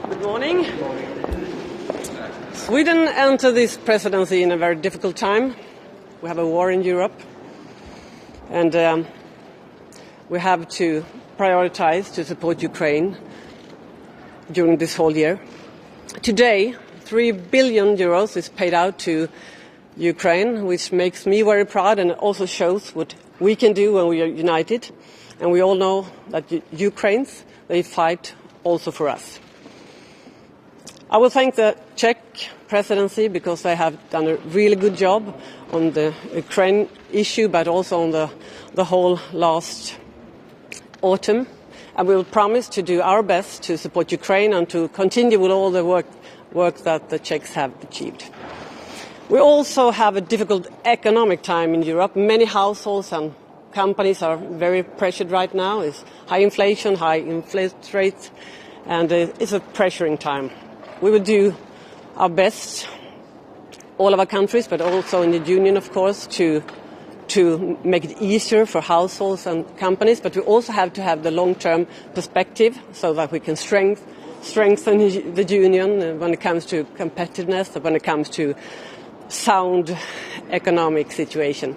Good morning. Sweden entered this presidency in a very difficult time. We have a war in Europe, and we have to prioritize to support Ukraine during this whole year. Today, 3 billion euros is paid out to Ukraine, which makes me very proud and also shows what we can do when we are united. And we all know that Ukrainians, they fight also for us. I will thank the Czech presidency because they have done a really good job on the Ukraine issue, but also on the whole last autumn. And we will promise to do our best to support Ukraine and to continue with all the work that the Czechs have achieved. We also have a difficult economic time in Europe. Many households and companies are very pressured right now. It's high inflation, high interest rates, and it's a pressuring time. We will do our best, all of our countries, but also in the Union, of course, to make it easier for households and companies. But we also have to have the long-term perspective so that we can strengthen the Union when it comes to competitiveness, when it comes to sound economic situation.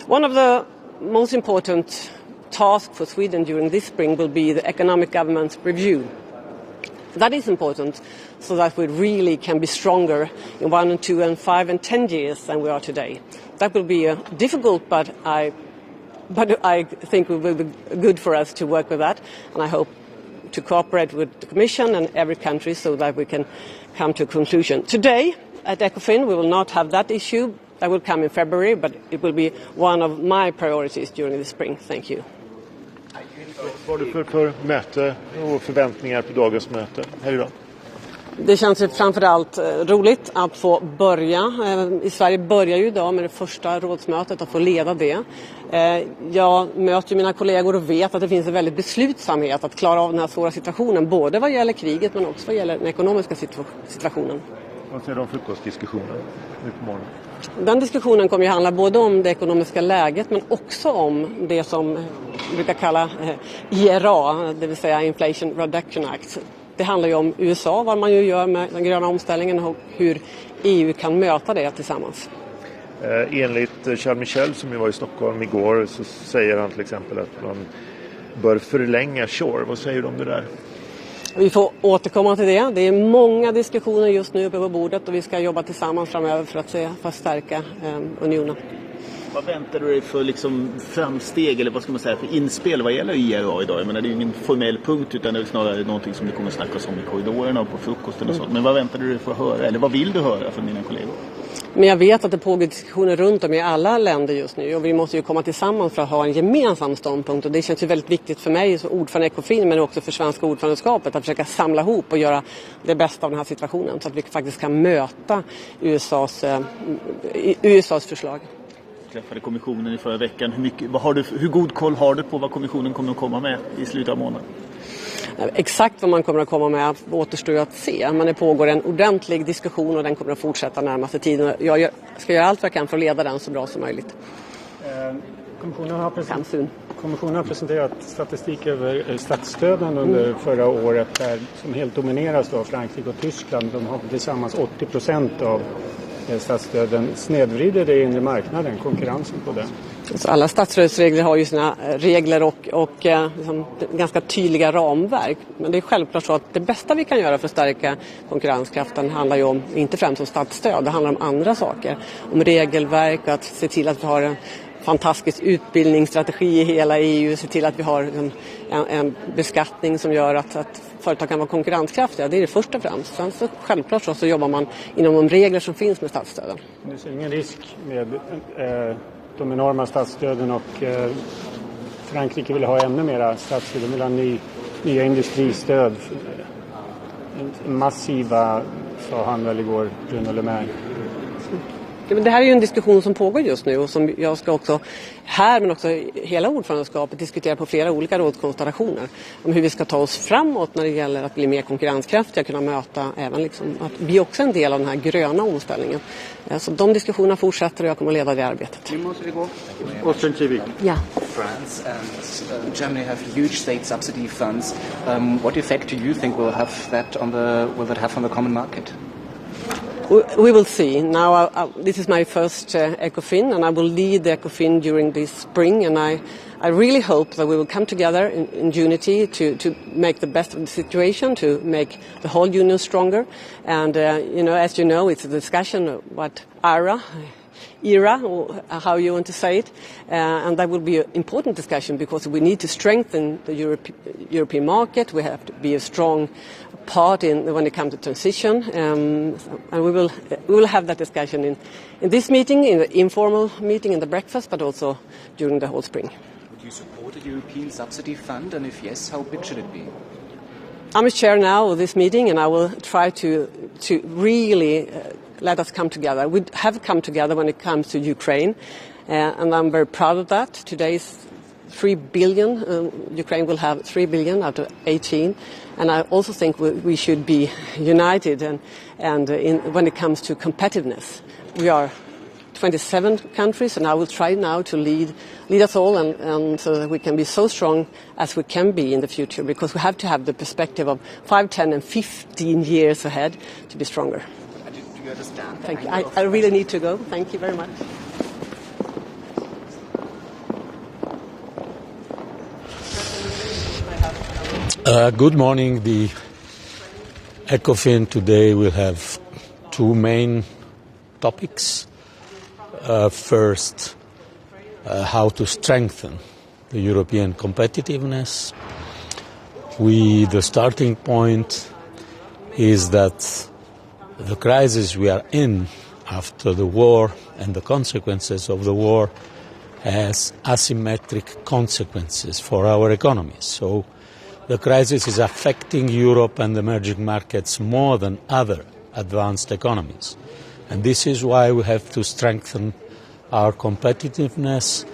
One of the most important tasks for Sweden during this spring will be the economic governance review. That is important so that we really can be stronger in 1 and 2 and 5 and 10 years than we are today. That will be difficult, but I think it will be good for us to work with that, and I hope to cooperate with the Commission and every country so that we can come to a conclusion. Today at ECOFIN we will not have that issue. That will come in February, but it will be one of my priorities during the spring. Thank you. Vad har du för möte och förväntningar på dagens möte här idag? Det känns ju framförallt roligt att få börja. I Sverige börjar ju idag med det första rådsmötet, att få leda det. Jag möter mina kollegor och vet att det finns en väldigt beslutsamhet att klara av den här svåra situationen, både vad gäller kriget men också vad gäller den ekonomiska situationen. Vad säger du om frukostdiskussionen nu på morgonen? Den diskussionen kommer ju handla både om det ekonomiska läget men också om det som vi brukar kalla IRA, det vill säga Inflation Reduction Act. Det handlar ju om USA, vad man ju gör med den gröna omställningen och hur EU kan möta det tillsammans. Enligt Charles Michel som ju var i Stockholm igår så säger han till exempel att man bör förlänga SURE. Vad säger du om det där? Vi får återkomma till det. Det är många diskussioner just nu uppe på bordet och vi ska jobba tillsammans framöver för att stärka unionen. Vad väntar du dig för framsteg eller vad ska man säga för inspel vad gäller IRA idag? Jag menar, det är ju ingen formell punkt utan det är snarare någonting som det kommer snackas om i korridorerna och på frukosten och sånt. Men vad väntar du dig för att höra eller vad vill du höra från dina kollegor? Men jag vet att det pågår diskussioner runt om i alla länder just nu och vi måste ju komma tillsammans för att ha en gemensam ståndpunkt och det känns ju väldigt viktigt för mig som ordförande i ECOFIN men också för svenska ordförandeskapet att försöka samla ihop och göra det bästa av den här situationen så att vi faktiskt kan möta USAs förslag. Träffade kommissionen i förra veckan. Hur god koll har du på vad kommissionen kommer att komma med i slutet av månaden? Exakt vad man kommer att komma med återstår att se. Men det pågår en ordentlig diskussion och den kommer att fortsätta närmaste tiden. Jag ska göra allt vad jag kan för att leda den så bra som möjligt. Kommissionen har presenterat statistik över statsstöden under förra året där, som helt domineras av Frankrike och Tyskland. De har tillsammans 80% av statsstöden. Snedvrider det inre marknaden, konkurrensen på det? Så alla statsstödsregler har ju sina regler och liksom ganska tydliga ramverk. Men det är självklart så att det bästa vi kan göra för att stärka konkurrenskraften handlar ju om, inte främst om statsstöd, det handlar om andra saker. Om regelverk, att se till att vi har en fantastisk utbildningsstrategi i hela EU, se till att vi har en beskattning som gör att företag kan vara konkurrenskraftiga. Det är det första och främst. Sen så självklart så jobbar man inom de regler som finns med statsstöden. Det ser ingen risk med de enorma statsstöden och Frankrike vill ha ännu mera statsstöd. De vill ha nya industristöd. Massiva, sa han väl igår, Bruno Le Maire. Men det här är ju en diskussion som pågår just nu och som jag ska också här men också hela ordförandeskapet diskutera på flera olika rådskonstellationer om hur vi ska ta oss framåt när det gäller att bli mer konkurrenskraftiga, kunna möta även liksom att bli också en del av den här gröna omställningen. Så de diskussionerna fortsätter och jag kommer att leda det arbetet. Austrian TV. Ja. France and Germany have huge state subsidy funds. What effect do you think will that have on the common market? We will see. Now, this is my first ECOFIN, and I will lead the ECOFIN during this spring. And I really hope that we will come together in unity to make the best of the situation, to make the whole union stronger. And as you know, it's a discussion of what era, or how you want to say it, and that will be an important discussion because we need to strengthen the European market. We have to be a strong part when it comes to transition, and we will have that discussion in this meeting, in the informal meeting, in the breakfast, but also during the whole spring. Would you support a European subsidy fund, and if yes, how big should it be? I'm a chair now of this meeting, and I will try to really let us come together. We have come together when it comes to Ukraine, and I'm very proud of that. Today's 3 billion. Ukraine will have 3 billion out of 18, and I also think we should be united. And when it comes to competitiveness, we are 27 countries, and I will try now to lead us all, and so that we can be so strong as we can be in the future. Because we have to have the perspective of 5, 10, and 15 years ahead to be stronger. Do you understand? Thank you. I really need to go. Thank you very much. Good morning. The ECOFIN today will have two main topics. First, how to strengthen the European competitiveness. The starting point is that the crisis we are in after the war and the consequences of the war has asymmetric consequences for our economies. So the crisis is affecting Europe and emerging markets more than other advanced economies. And this is why we have to strengthen our competitiveness,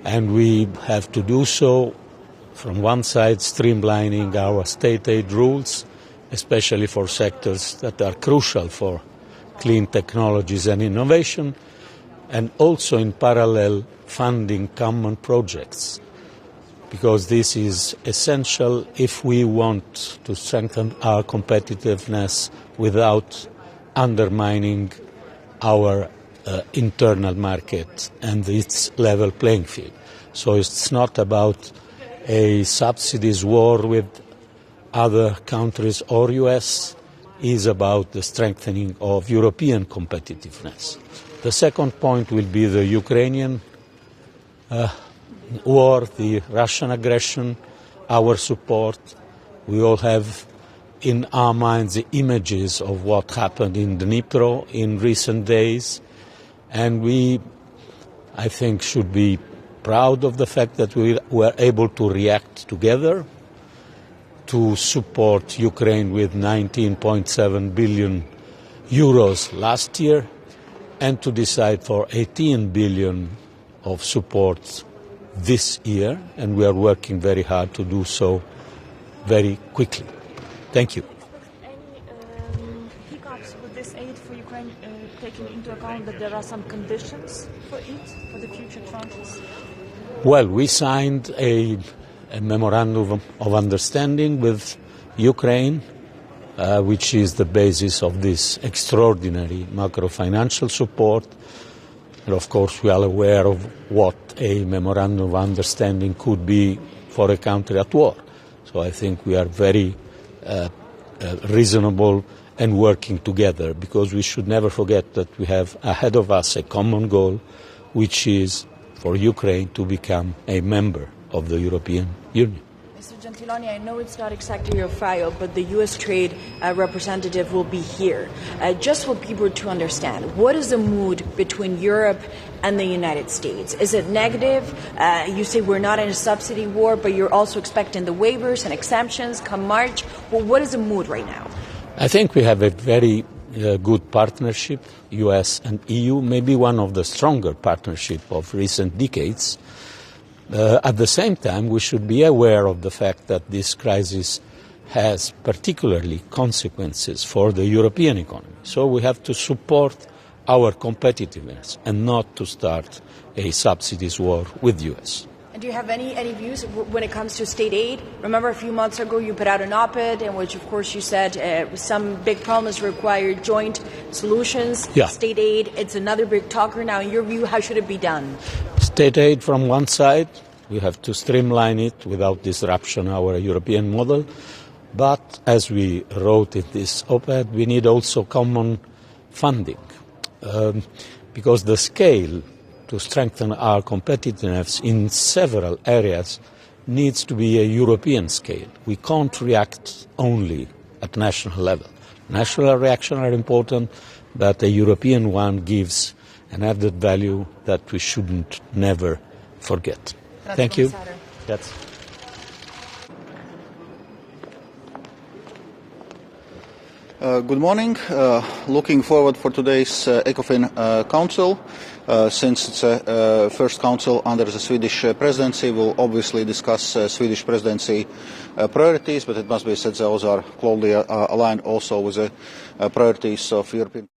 and we have to do so from one side streamlining our state aid rules, especially for sectors that are crucial for clean technologies and innovation, and also in parallel funding common projects, because this is essential if we want to strengthen our competitiveness without undermining our internal market and its level playing field. So it's not about a subsidies war with other countries or US, is about the strengthening of European competitiveness. The second point will be the Ukrainian war, the Russian aggression, our support. We all have in our minds the images of what happened in Dnipro in recent days, and we, I think, should be proud of the fact that we were able to react together to support Ukraine with 19.7 billion euros last year, and to decide for 18 billion of support this year, and we are working very hard to do so very quickly. Thank you. Any hiccups with this aid for Ukraine, taking into account that there are some conditions for it, for the future tranches? Well, we signed a memorandum of understanding with Ukraine, which is the basis of this extraordinary macro-financial support. And of course, we are aware of what a memorandum of understanding could be for a country at war. So I think we are very reasonable and working together, because we should never forget that we have ahead of us a common goal, which is for Ukraine to become a member of the European Union. Mr. Gentiloni, I know it's not exactly your file, but the U.S. trade representative will be here. Just for people to understand, what is the mood between Europe and the United States? Is it negative? You say we're not in a subsidy war, but you're also expecting the waivers and exemptions come March. Well, what is the mood right now? I think we have a very good partnership, US and EU, maybe one of the stronger partnerships of recent decades. At the same time, we should be aware of the fact that this crisis has particularly consequences for the European economy. So we have to support our competitiveness and not to start a subsidies war with the US. And do you have any views when it comes to state aid? Remember a few months ago you put out an op-ed in which, of course, you said some big problems require joint solutions. Yeah. State aid, it's another big talker now. In your view, how should it be done? State aid from one side, we have to streamline it without disruption our European model. But as we wrote in this op-ed, we need also common funding, because the scale to strengthen our competitiveness in several areas needs to be a European scale. We can't react only at national level. National reactions are important, but a European one gives an added value that we shouldn't never forget. Thank you. That's Good morning. Looking forward for today's ECOFIN Council. Since it's a first council under the Swedish presidency, we'll obviously discuss Swedish presidency priorities, but it must be said those are closely aligned also with the priorities of European